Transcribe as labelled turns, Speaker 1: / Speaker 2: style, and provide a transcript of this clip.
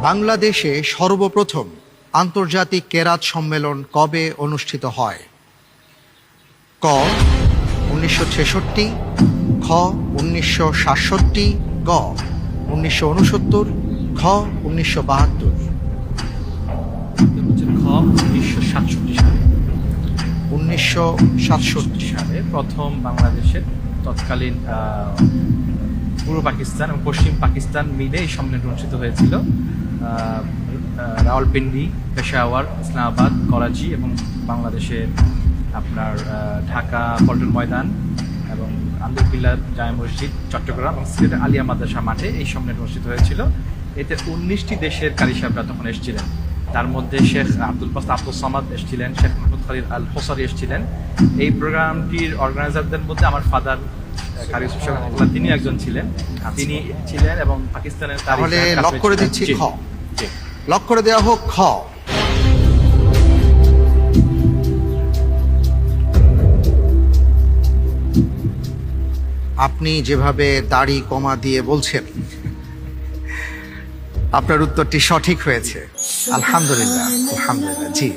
Speaker 1: বাংলাদেশে সর্বপ্রথম আন্তর্জাতিক কেরাত সম্মেলন কবে অনুষ্ঠিত হয়? ক 1966, খ 1967, গ 1969, খ 1972।
Speaker 2: খ 1967 সালে
Speaker 1: 1967
Speaker 2: সালে প্রথম বাংলাদেশের তৎকালীন পূর্ব পাকিস্তান এবং পশ্চিম পাকিস্তান মিলে এই সম্মেলন অনুষ্ঠিত হয়েছিল। রাওয়ালপিন্ডি, পেশাওয়ার, ইসলামাবাদ, করাচি এবং বাংলাদেশের আপনার ঢাকা, পল্টন ময়দান এবং আন্দরকিল্লা জামে মসজিদ, চট্টগ্রাম এবং সিলেটের আলিয়া মাদ্রাসা মাঠে এই সম্মেলন অনুষ্ঠিত হয়েছিল। এতে 19টি দেশের কারি সাহেবরা তখন এসেছিলেন। তার মধ্যে শেখ আব্দুল সামাদ এসেছিলেন, শেখ মোহাম্মদ খালিদ আল হোসারি এসেছিলেন। এই প্রোগ্রামটির অর্গানাইজারদের মধ্যে আমার ফাদার কারি সাহেব, তিনি একজন ছিলেন। তিনি ছিলেন এবং পাকিস্তানের
Speaker 1: তাহলে লক করে দিচ্ছি খ।
Speaker 2: জি।
Speaker 1: লক করে দেওয়া হোক খ। আপনি যেভাবে দাড়ি কমা দিয়ে বলছেন, আপনার উত্তরটি সঠিক হয়েছে। আলহামদুলিল্লাহ, আলহামদুলিল্লাহ। জি।